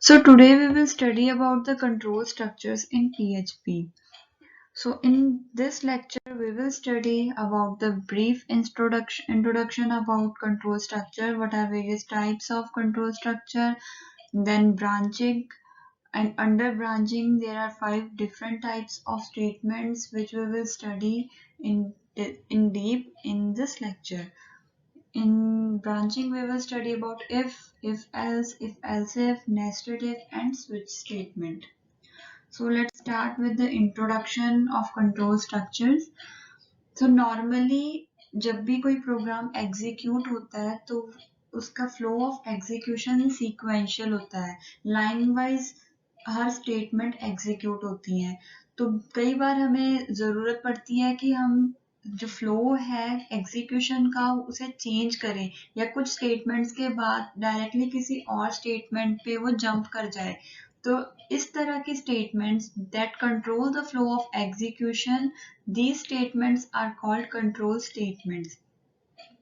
So today we will study about the control structures in PHP. So in this lecture we will study about the brief introduction about control structure, what are various types of control structure, then branching, and under branching there are 5 different types of statements which we will study in deep in this lecture. In branching, we will study about if else, if else if, nested if, and switch statement. So let's start with the introduction of control structures. So normally जब भी कोई program execute होता है तो उसका flow of execution sequential होता है, line wise हर statement execute होती है। तो कई बार हमें ज़रूरत पड़ती है कि हम जो फ्लो है एग्जीक्यूशन का उसे चेंज करें या कुछ स्टेटमेंट्स के बाद डायरेक्टली किसी और स्टेटमेंट पे वो जंप कर जाए। तो इस तरह की statements that control the flow of execution, these statements are called control statements.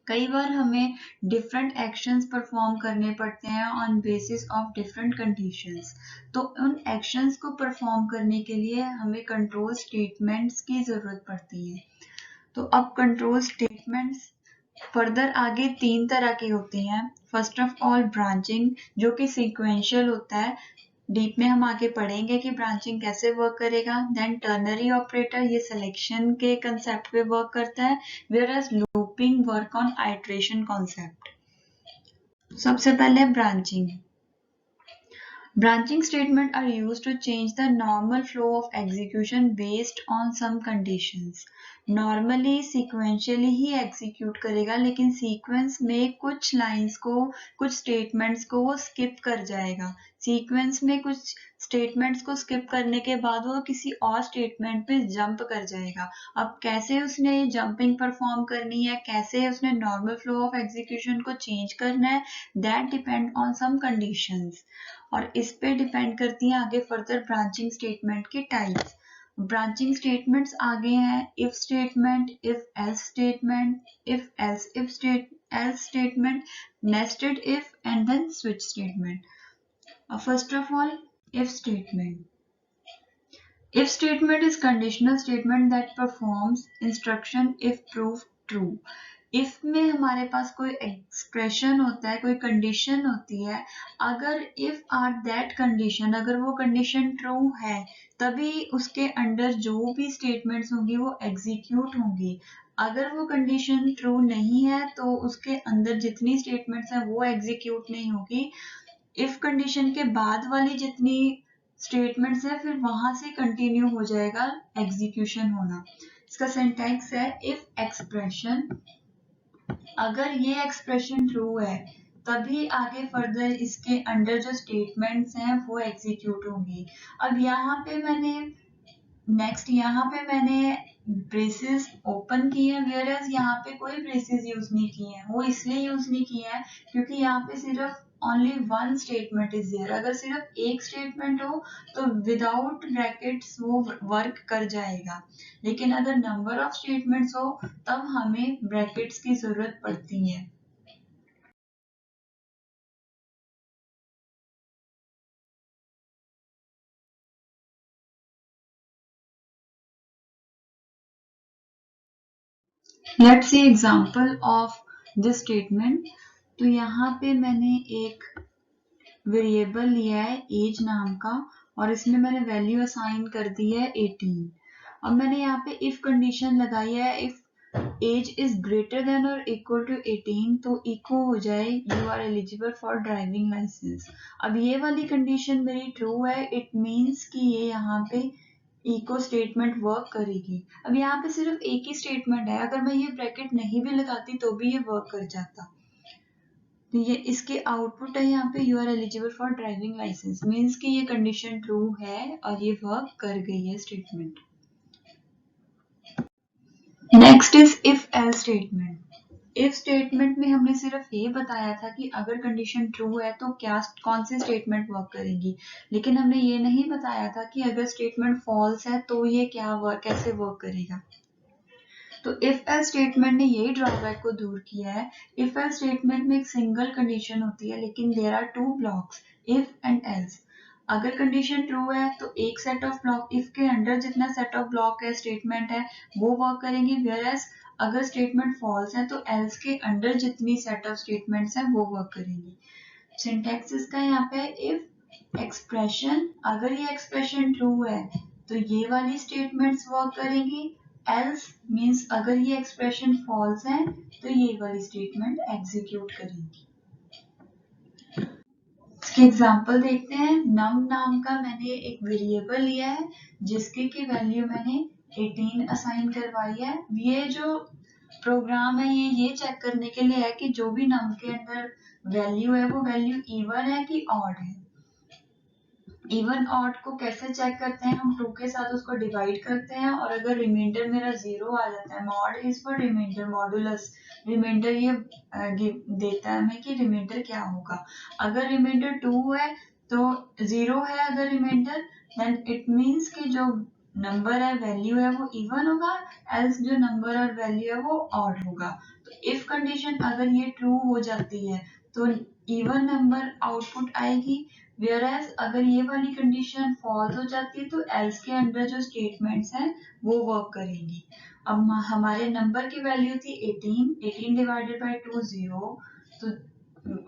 कई बार हमें डिफरेंट एक्शंस परफॉर्म करने पड़ते हैं on basis of different conditions. तो उन एक्शंस को परफॉर्म करने के लिए हमें कंट्रोल स्टेटमेंट्स की जरूरत पड़ती है। तो अब कंट्रोल स्टेटमेंट्स फर्दर आगे 3 तरह की होती हैं। फर्स्ट ऑफ ऑल ब्रांचिंग, जो कि सीक्वेंशियल होता है। डीप में हम आगे पढ़ेंगे कि ब्रांचिंग कैसे वर्क करेगा। देन टर्नरी ऑपरेटर, ये सिलेक्शन के कंसेप्ट पे वर्क करता है, whereas looping work on iteration concept. सबसे पहले branching. Branching statements are used to change the normal flow of execution based on some conditions. Normally sequentially he execute करेगा, लेकिन sequence में कुछ lines को, कुछ statements को वो skip कर जाएगा। Sequence में कुछ statements को skip करने के बाद वो किसी और statement पे jump कर जाएगा। अब कैसे उसने ये jumping perform करनी है, कैसे उसने normal flow of execution को change करना है, that depend on some conditions. और इस पे डिपेंड करती है आगे फर्दर ब्रांचिंग स्टेटमेंट की टाइप्स। ब्रांचिंग स्टेटमेंट्स आगे हैं if statement, if else statement, if else if statement, nested if and then switch statement. First of all if statement. If statement is conditional statement that performs instruction if proof true. If में हमारे पास कोई expression होता है, कोई condition होती है, अगर if are that condition, अगर वो कंडीशन ट्रू है तभी उसके अंडर जो भी स्टेटमेंट्स होंगी वो एग्जीक्यूट होंगी। अगर वो कंडीशन ट्रू नहीं है तो उसके अंदर जितनी स्टेटमेंट्स हैं वो एग्जीक्यूट नहीं होगी। इफ कंडीशन के बाद वाली जितनी स्टेटमेंट्स है फिर वहां से कंटिन्यू हो जाएगा एग्जीक्यूशन होना। इसका सिंटैक्स है इफ एक्सप्रेशन, अगर ये एक्सप्रेशन ट्रू है तभी आगे फर्दर इसके अंडर जो स्टेटमेंट्स हैं वो एग्जीक्यूट होंगी। अब यहाँ पे मैंने ब्रेसेस ओपन किए हैं, वेयर एज यहाँ पे कोई ब्रेसेस यूज नहीं किए हैं। वो इसलिए यूज नहीं किए हैं क्योंकि यहाँ पे सिर्फ only one statement is there. अगर सिर्फ एक स्टेटमेंट हो तो विदाउट ब्रैकेट्स वो वर्क कर जाएगा, लेकिन अगर नंबर ऑफ स्टेटमेंट्स हो तब हमें ब्रैकेट्स की जरूरत पड़ती है। Let's see example of this statement. तो यहाँ पे मैंने एक वेरिएबल लिया है एज नाम का और इसमें मैंने वैल्यू असाइन कर दी है 18। अब मैंने यहाँ पे इफ कंडीशन लगाई है if age is greater than और इक्वल टू 18 तो इको हो जाए you are eligible for driving licence. अब ये वाली कंडीशन मेरी ट्रू है, इट मीन्स कि ये यहाँ पे इको स्टेटमेंट वर्क करेगी। अब यहाँ पे सिर्फ एक ही स्टेटमेंट है, अगर मैं ये ब्रैकेट नहीं भी लगाती तो भी ये वर्क कर जाता। तो ये इसके आउटपुट है यहाँ पे you are eligible for driving licence, means कि ये कंडीशन ट्रू है और ये वर्क कर गई है statement. Next is if else statement. If statement में हमने सिर्फ ये बताया था कि अगर कंडीशन ट्रू है तो क्या कौन सी स्टेटमेंट वर्क करेगी, लेकिन हमने ये नहीं बताया था कि अगर स्टेटमेंट फॉल्स है तो ये कैसे वर्क करेगा। तो इफ एल्स स्टेटमेंट ने यही ड्रॉबैक को दूर किया है। इफ एल्स स्टेटमेंट में एक सिंगल कंडीशन होती है लेकिन there are two blocks if and else. अगर कंडीशन ट्रू है तो एक सेट ऑफ ब्लॉक, इफ के अंडर जितना सेट ऑफ ब्लॉक है, स्टेटमेंट है, वो वर्क करेंगी। वेयरएज अगर स्टेटमेंट फॉल्स है तो एल्स के अंडर जितनी सेट ऑफ स्टेटमेंट्स है वो वर्क करेंगी। सिंटैक्स इसका यहाँ पे इफ एक्सप्रेशन, अगर ये एक्सप्रेशन ट्रू है तो ये वाली स्टेटमेंट्स वर्क करेंगी। एल्स मींस अगर ये एक्सप्रेशन फॉल्स है तो ये वाली स्टेटमेंट एग्जीक्यूट करेंगी। इसके एग्जांपल देखते हैं। नम नाम का मैंने एक वेरिएबल लिया है जिसकी की वैल्यू मैंने 18 असाइन करवाई है। ये जो प्रोग्राम है ये चेक करने के लिए है कि जो भी नम के अंदर वैल्यू है वो वैल्यू इवन है कि ऑड है। इवन ऑड को कैसे चेक करते हैं, हम 2 के साथ उसको डिवाइड करते हैं और अगर रिमाइंडर मेरा 0 आ जाता है, mod is for remainder, modulus remainder ये देता है हमें कि रिमाइंडर क्या होगा। अगर रिमाइंडर 2 है तो 0 है अगर रिमाइंडर, देन इट मींस कि जो नंबर है वैल्यू है वो इवन होगा, एल्स जो नंबर और वैल्यू है वो ऑड होगा। तो इफ कंडीशन अगर ये ट्रू हो जाती है तो इवन नंबर आउटपुट आएगी। Whereas अगर ये वाली कंडीशन फॉल्स हो जाती है तो एल्स के अंदर जो स्टेटमेंट्स हैं वो वर्क करेंगी। अब हमारे नंबर की वैल्यू थी 18, 18 डिवाइडेड बाय 2 0, तो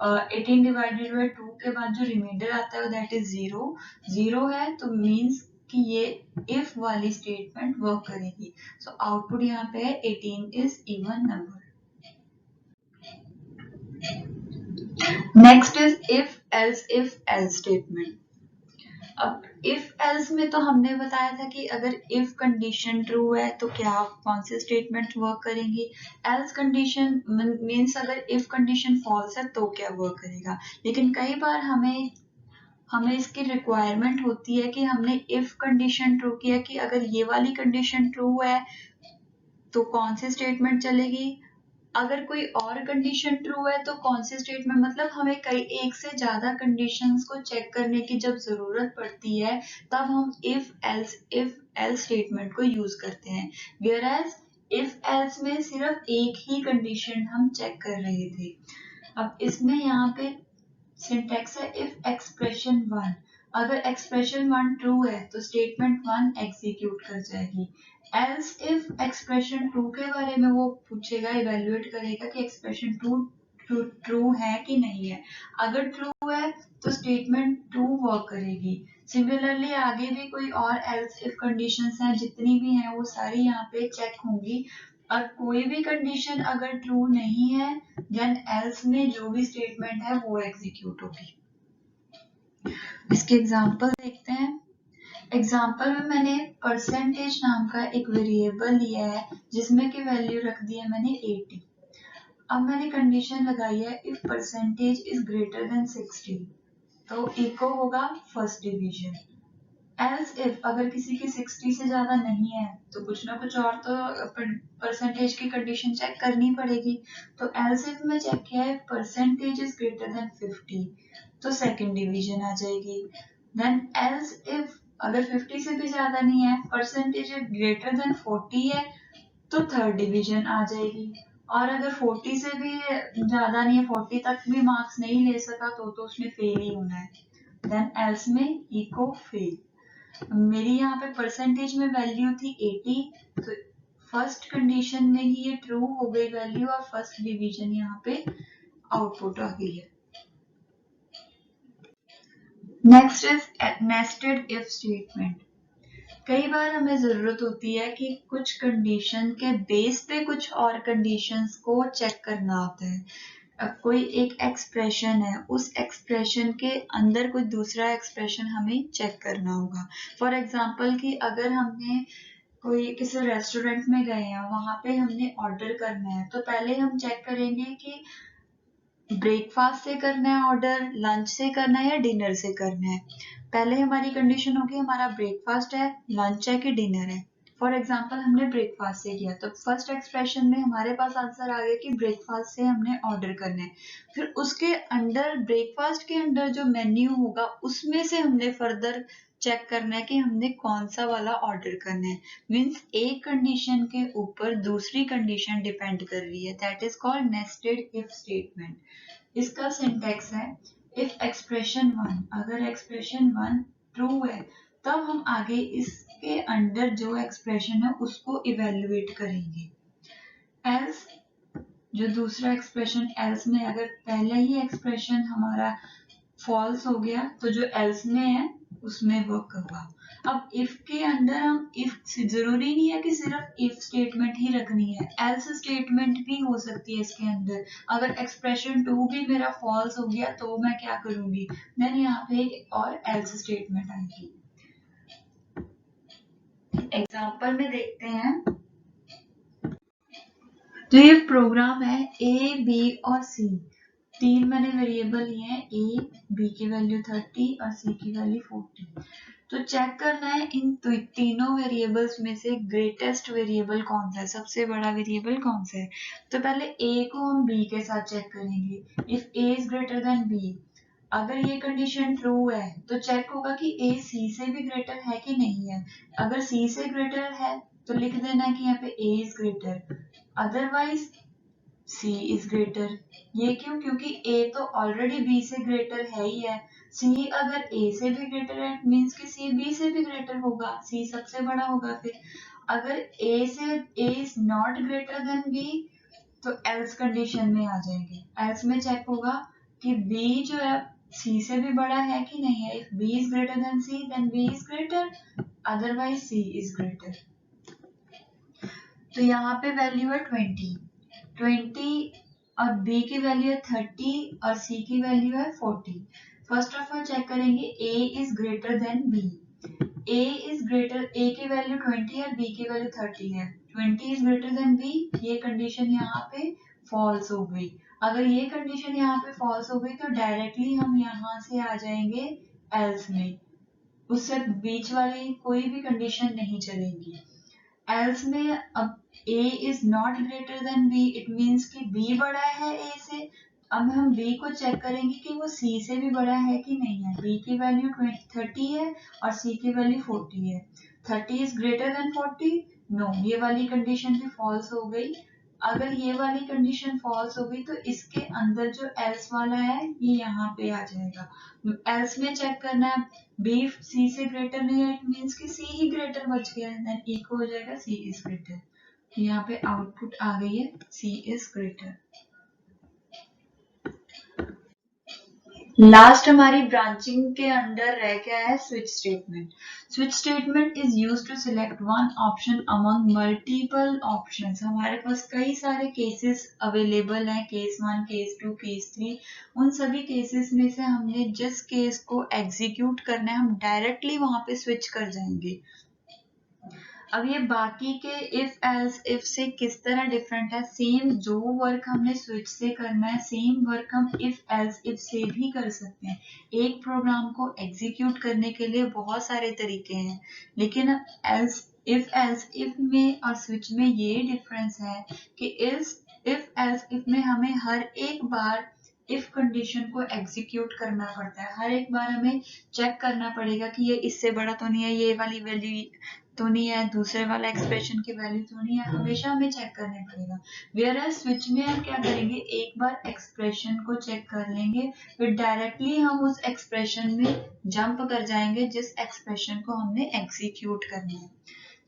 18 डिवाइडेड बाय 2 के बाद जो रिमाइंडर आता है दैट इज 0, 0 है तो मींस कि ये इफ वाली स्टेटमेंट वर्क करेगी। सो आउटपुट यहाँ पे है 18 is even number. Next is if else statement. अब इफ एल्स में तो हमने बताया था कि अगर इफ कंडीशन ट्रू है तो क्या कौन से स्टेटमेंट वर्क करेंगी। एल्स कंडीशन मींस अगर इफ कंडीशन फॉल्स है तो क्या वर्क करेगा। लेकिन कई बार हमें इसकी रिक्वायरमेंट होती है कि हमने इफ कंडीशन ट्रू किया कि अगर ये वाली कंडीशन ट्रू है तो कौन सी स्टेटमेंट चलेगी, अगर कोई और कंडीशन ट्रू है तो कौन सी स्टेटमेंट, मतलब हमें कई एक से ज्यादा कंडीशंस को चेक करने की जब जरूरत पड़ती है तब हम इफ एल्स स्टेटमेंट को यूज करते हैं। वेयरएज इफ एल्स में सिर्फ एक ही कंडीशन हम चेक कर रहे थे। अब इसमें यहाँ पे सिंटैक्स है इफ एक्सप्रेशन 1, अगर एक्सप्रेशन 1 ट्रू है तो स्टेटमेंट 1 एग्जीक्यूट कर जाएगी। एल्स इफ एक्सप्रेशन 2 के बारे में वो पूछेगा, इवेल्युएट करेगा कि एक्सप्रेशन 2 ट्रू है कि नहीं है। अगर ट्रू है तो स्टेटमेंट 2 वर्क करेगी। सिमिलरली आगे भी कोई और एल्स इफ कंडीशंस हैं, जितनी भी हैं वो सारी यहाँ पे चेक होंगी और कोई भी कंडीशन अगर ट्रू नहीं है देन एल्स में जो भी स्टेटमेंट है वो एग्जीक्यूट होगी। इसके एग्जांपल देखते हैं। एग्जाम्पल में मैंने परसेंटेज नाम का एक वेरिएबल लिया है जिसमें की वैल्यू रख दी है मैंने 80। अब मैंने कंडीशन लगाई है if percentage is greater then 60 तो इको होगा फर्स्ट डिवीजन। एल्स इफ अगर किसी की 60 से ज्यादा नहीं है तो कुछ ना कुछ और तो परसेंटेज की कंडीशन चेक करनी पड़ेगी। तो एल्स इफ में चेक किया है परसेंटेज इज ग्रेटर देन 50 तो सेकंड डिवीजन आ जाएगी। देन एल्स इफ अगर 50 से भी ज्यादा नहीं है, परसेंटेज ग्रेटर देन 40 है तो थर्ड डिवीजन आ जाएगी। और अगर 40 से भी ज्यादा नहीं है, 40 तक भी मार्क्स नहीं ले सका तो उसने फेल ही होना है। देन एल्स में इको फेल। मेरी यहाँ पे परसेंटेज में वैल्यू थी 80 तो फर्स्ट कंडीशन में ही ये ट्रू हो गई वैल्यू और फर्स्ट डिवीजन यहाँ पे आउटपुट आ गई है। Next is nested if statement. कई बार हमें जरूरत होती है कि कुछ कंडीशन के बेस पे कुछ और कंडीशंस को चेक करना होता है। अब कोई एक एक्सप्रेशन है, उस एक्सप्रेशन के अंदर कोई दूसरा एक्सप्रेशन हमें चेक करना होगा। फॉर एग्जाम्पल कि अगर हमने कोई किसी रेस्टोरेंट में गए हैं, वहां पे हमने ऑर्डर करना है तो पहले हम चेक करेंगे कि ब्रेकफास्ट से करना है ऑर्डर, लंच से करना है या डिनर से करना है। पहले हमारी कंडीशन होगी हमारा ब्रेकफास्ट है, लंच है कि डिनर है। फॉर एग्जाम्पल हमने ब्रेकफास्ट से किया तो फर्स्ट एक्सप्रेशन में हमारे पास आंसर आ गया कि ब्रेकफास्ट से हमने ऑर्डर करना है। फिर उसके अंडर ब्रेकफास्ट के अंदर जो मेन्यू होगा उसमें से हमने फर्दर चेक करना है कि हमने कौन सा वाला ऑर्डर करना है। मीन्स एक कंडीशन के ऊपर दूसरी कंडीशन डिपेंड कर रही है। That is called nested if statement. इसका सिंटैक्स है इफ एक्सप्रेशन 1, अगर एक्सप्रेशन 1 ट्रू है, तब हम आगे इसके अंदर जो एक्सप्रेशन है उसको इवेल्युएट करेंगे। एल्स जो दूसरा एक्सप्रेशन एल्स में अगर पहले ही एक्सप्रेशन हमारा फॉल्स हो गया तो जो एल्स में है उसमें वर्क होगा। अब इफ के अंदर हम इफ जरूरी नहीं है कि सिर्फ इफ स्टेटमेंट ही रखनी है, एल्स स्टेटमेंट भी हो सकती है इसके अंदर। अगर एक्सप्रेशन 2 भी मेरा फॉल्स हो गया तो मैं क्या करूंगी, देन यहाँ पे एक और एल्स स्टेटमेंट आएगी। एग्जाम्पल में देखते हैं, तो ये प्रोग्राम है ए बी और सी, तीन मैंने वेरिएबल लिए हैं, ए बी की वैल्यू 30 और सी की वैल्यू 40। तो चेक करना है इन तीनों वेरिएबल्स में से ग्रेटेस्ट वेरिएबल कौन सा है, सबसे बड़ा वेरिएबल कौन सा है। तो पहले ए को हम बी के साथ चेक करेंगे। If a is greater than b, अगर ये कंडीशन ट्रू है तो चेक होगा कि ए सी से भी ग्रेटर है कि नहीं है। अगर सी से ग्रेटर है तो लिख देना कि यहाँ पे a is greater, otherwise c is greater. ये क्यों, क्योंकि ए तो ऑलरेडी बी से ग्रेटर है ही है। सी अगर ए से भी ग्रेटर है मीन्स कि सी बी से भी ग्रेटर होगा, सी सबसे बड़ा होगा। फिर अगर ए से a is not greater than b तो एल्स कंडीशन में आ जाएंगे। एल्स में चेक होगा कि बी जो है सी से भी बड़ा है कि नहीं है। If b is greater than c then b is greater, otherwise c is greater. तो यहाँ पे वैल्यू है 20 और बी की वैल्यू है 30 और सी की वैल्यू है 40। फर्स्ट ऑफ ऑल चेक करेंगे a is greater than b. A is greater, a की वैल्यू 20 है, बी की वैल्यू 30 है। 20 इज ग्रेटर देन बी, ये कंडीशन यहाँ पे फॉल्स हो गई। अगर ये कंडीशन यहाँ पे फॉल्स हो गई तो डायरेक्टली हम यहाँ से आ जाएंगे एल्स में, उससे बीच वाली कोई भी कंडीशन नहीं चलेगी। एल्स में अब a is not greater then b, it means कि b बड़ा है a से। अब हम b को चेक करेंगे कि वो c से भी बड़ा है कि नहीं है। b की वैल्यू 30 है और c की वैल्यू 40 है। 30 इज ग्रेटर देन 40, नो, ये वाली कंडीशन भी फॉल्स हो गई। अगर ये वाली कंडीशन फॉल्स हो गई तो इसके अंदर जो एल्स वाला है ये यहाँ पे आ जाएगा। एल्स में चेक करना है, बी सी से ग्रेटर नहीं है, इट मीन्स कि सी ही ग्रेटर बच गया है, देन इक्वल हो जाएगा सी इज ग्रेटर। यहाँ पे आउटपुट आ गई है सी इज ग्रेटर। लास्ट हमारी ब्रांचिंग के अंदर रह गया है switch statement. Switch statement is used to select one option among multiple options. हमारे पास कई सारे केसेस अवेलेबल हैं, केस 1, केस 2, केस 3। उन सभी केसेस में से हमने जिस केस को एग्जीक्यूट करना है हम डायरेक्टली वहां पे स्विच कर जाएंगे। अब ये बाकी के इफ एल्स इफ से किस तरह डिफरेंट है, सेम जो वर्क हमने स्विच से करना है सेम वर्क हम इफ एल्स इफ से भी कर सकते हैं। एक प्रोग्राम को एग्जीक्यूट करने के लिए बहुत सारे तरीके हैं, लेकिन एल्स इफ में और स्विच में ये डिफरेंस है कि इफ एल्स इफ में हमें हर एक बार इफ कंडीशन को एग्जीक्यूट करना पड़ता है। हर एक बार हमें चेक करना पड़ेगा कि ये इससे बड़ा तो नहीं है, ये वाली वैल्यू तो नहीं है, दूसरे वाला एक्सप्रेशन की वैल्यू तो नहीं है, हमेशा हमें चेक करना पड़ेगा। वेयर स्विच में हम क्या करेंगे, एक बार एक्सप्रेशन को चेक कर लेंगे फिर डायरेक्टली हम उस एक्सप्रेशन में जंप कर जाएंगे जिस एक्सप्रेशन को हमने एग्जीक्यूट करना है।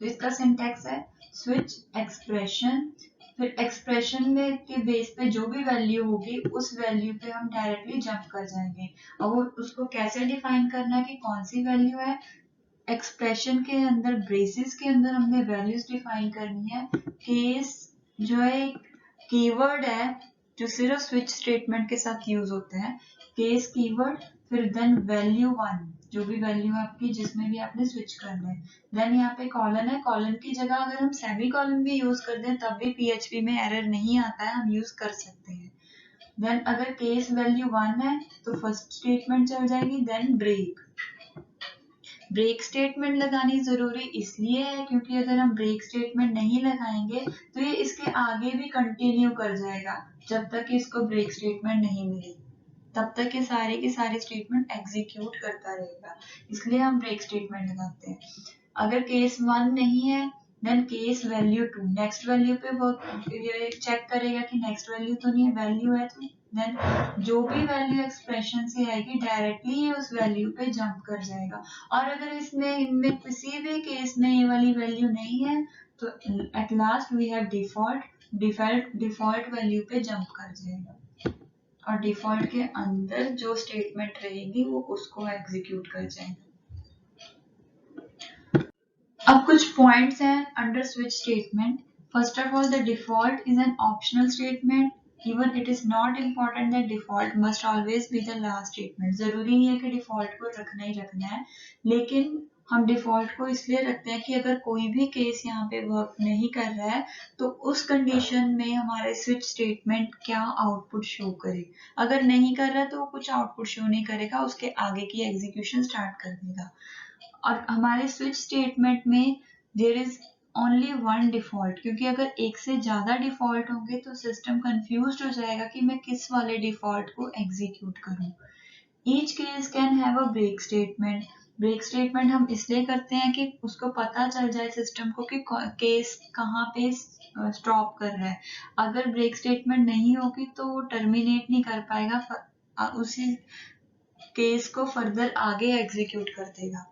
तो इसका सिंटैक्स है स्विच एक्सप्रेशन, फिर एक्सप्रेशन में के बेस पे जो भी वैल्यू होगी उस वैल्यू पे हम डायरेक्टली जंप कर जाएंगे। और उसको कैसे डिफाइन करना है कि कौन सी वैल्यू है, एक्सप्रेशन के अंदर ब्रेसेस के अंदर हमने वैल्यूज डिफाइन करनी है। केस जो है कीवर्ड है जो सिर्फ स्विच स्टेटमेंट के साथ यूज होते हैं, केस कीवर्ड, फिर देन वैल्यू 1 जो भी वैल्यू आपकी जिसमें भी आपने स्विच करना है। देन यहाँ पे कॉलन है, कॉलन की जगह अगर हम सेमी कॉलन भी यूज कर दें तब भी पीएचपी में एरर नहीं आता है, हम यूज कर सकते हैं। देन अगर केस वैल्यू 1 है तो फर्स्ट स्टेटमेंट चल जाएगी, देन ब्रेक। ब्रेक स्टेटमेंट लगानी जरूरी इसलिए है क्योंकि अगर हम ब्रेक स्टेटमेंट नहीं लगाएंगे तो ये इसके आगे भी कंटिन्यू कर जाएगा जब तक कि इसको ब्रेक स्टेटमेंट नहीं मिले, तब तक ये सारे के सारे स्टेटमेंट एग्जीक्यूट करता रहेगा, इसलिए हम ब्रेक स्टेटमेंट लगाते हैं। अगर केस 1 नहीं है then case value 2, next value पे वो चेक करेगा कि नेक्स्ट वैल्यू तो नहीं है, वैल्यू है तो देन जो भी वैल्यू एक्सप्रेशन से आएगी डायरेक्टली ये उस वैल्यू पे जंप कर जाएगा। और अगर इसमें इनमें किसी भी केस में ये वाली वैल्यू नहीं है तो at last we have default value पे जंप कर जाएगा और डिफॉल्ट के अंदर जो स्टेटमेंट रहेगी वो उसको एग्जीक्यूट कर जाएगा। अब कुछ पॉइंट्स हैं under switch statement. First of all, the default is an optional statement. Even it is not important that default must always be the last statement. जरूरी नहीं है कि डिफॉल्ट को रखना ही रखना है, लेकिन हम डिफॉल्ट को इसलिए रखते हैं कि अगर कोई भी केस यहाँ पे वर्क नहीं कर रहा है तो उस कंडीशन में हमारे स्विच स्टेटमेंट क्या आउटपुट शो करे। अगर नहीं कर रहा तो वो कुछ आउटपुट शो नहीं करेगा, उसके आगे की एग्जीक्यूशन स्टार्ट कर देगा। और हमारे स्विच स्टेटमेंट में there is only one default, क्योंकि अगर एक से ज्यादा डिफॉल्ट होंगे तो सिस्टम कंफ्यूज हो जाएगा कि मैं किस वाले डिफॉल्ट को एग्जीक्यूट करूं। Each case can have a break statement. Break statement हम इसलिए करते हैं कि उसको पता चल जाए सिस्टम को कि केस कहाँ पे स्टॉप कर रहा है। अगर ब्रेक स्टेटमेंट नहीं होगी तो वो टर्मिनेट नहीं कर पाएगा, उसी केस को फर्दर आगे एग्जीक्यूट कर देगा।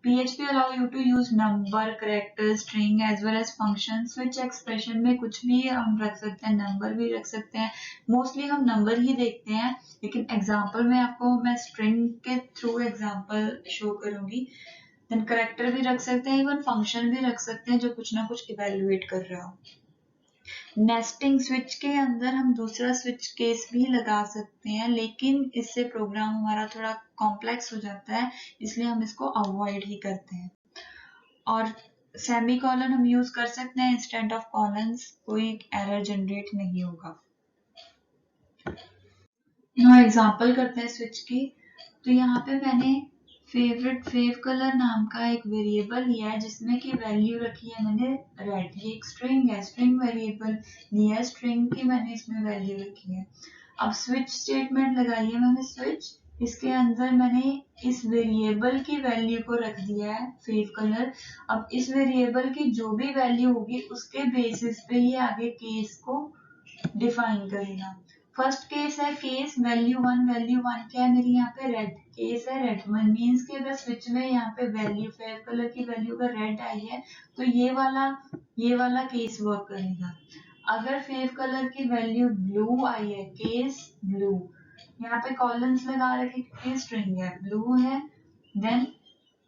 PHP allow you to use number, character, string as well as function. Switch expression में कुछ भी हम रख सकते हैं, नंबर भी रख सकते हैं। मोस्टली हम नंबर ही देखते हैं, लेकिन एग्जाम्पल में आपको मैं स्ट्रिंग के थ्रू एग्जाम्पल शो करूंगी। देन करेक्टर भी रख सकते हैं, इवन फंक्शन भी रख सकते हैं जो कुछ ना कुछ इवेल्युएट कर रहा हो। नेस्टिंग स्विच के अंदर हम दूसरा स्विच केस भी लगा सकते हैं, लेकिन इससे प्रोग्राम हमारा थोड़ा कॉम्प्लेक्स हो जाता है, इसलिए हम इसको अवॉइड ही करते हैं। और सेमी कॉलन हम यूज कर सकते हैं इंस्टेंट ऑफ कॉलन्स, कोई एरर जनरेट नहीं होगा। एग्जांपल करते हैं स्विच की। तो यहाँ पे मैंने फेव कलर नाम का एक वेरिएबल लिया है जिसमें की वैल्यू रखी है मैंने रेड। ये एक स्ट्रिंग है, स्ट्रिंग वेरिएबल लिया, स्ट्रिंग की मैंने इसमें वैल्यू रखी है। अब स्विच स्टेटमेंट लगाई है मैंने स्विच, इसके अंदर मैंने इस वेरिएबल की वैल्यू को रख दिया है फेव कलर। अब इस वेरिएबल की जो भी वैल्यू होगी उसके बेसिस पे ये आगे केस को डिफाइन करेगा। फर्स्ट केस है केस वैल्यू वन क्या है मेरी यहाँ पे रेड, केस है रेड वन मीन्स कि अगर स्विच में यहाँ पे वैल्यू फेव कलर की वैल्यू अगर रेड आई है तो ये वाला केस वर्क करेगा। अगर फेव कलर की वैल्यू ब्लू आई है, केस ब्लू, यहाँ पे कॉलम्स लगा रखे क्योंकि स्ट्रिंग है, ब्लू है, देन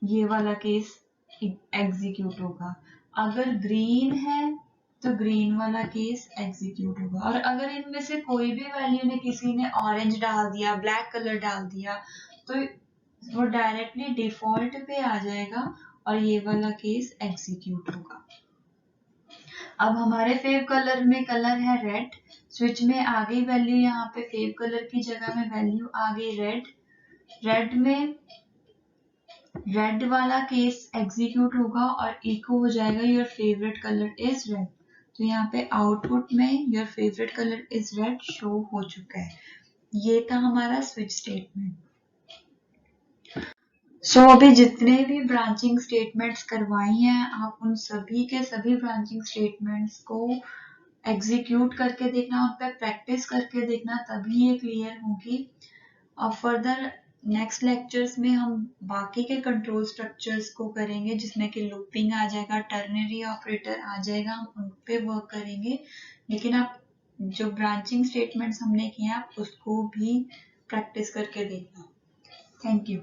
ये वाला केस एग्जीक्यूट होगा। अगर ग्रीन है तो ग्रीन वाला केस एग्जीक्यूट होगा। और अगर इनमें से कोई भी वैल्यू ने किसी ने ऑरेंज डाल दिया, ब्लैक कलर डाल दिया, तो वो डायरेक्टली डिफॉल्ट पे आ जाएगा और ये वाला केस एग्जीक्यूट होगा। अब हमारे फेव कलर में कलर है रेड, स्विच में आ गई वैल्यू यहाँ पे फेव कलर की जगह में वैल्यू आ गई रेड। रेड में रेड वाला केस एग्जीक्यूट होगा और इको हो जाएगा your favourite colour is red. तो यहाँ पे आउटपुट में your favourite colour is red show हो चुका है। ये था हमारा स्विच स्टेटमेंट। सो अभी जितने भी ब्रांचिंग स्टेटमेंट्स करवाई हैं आप उन सभी के सभी ब्रांचिंग स्टेटमेंट्स को एग्जीक्यूट करके देखना, उन पर प्रैक्टिस करके देखना, तभी ये क्लियर होगी। और फर्दर नेक्स्ट लेक्चर्स में हम बाकी के कंट्रोल स्ट्रक्चर्स को करेंगे जिसमें कि लूपिंग आ जाएगा, टर्नरी ऑपरेटर आ जाएगा, हम उन पे वर्क करेंगे। लेकिन आप जो ब्रांचिंग स्टेटमेंट्स हमने किए आप उसको भी प्रैक्टिस करके देखना। Thank you.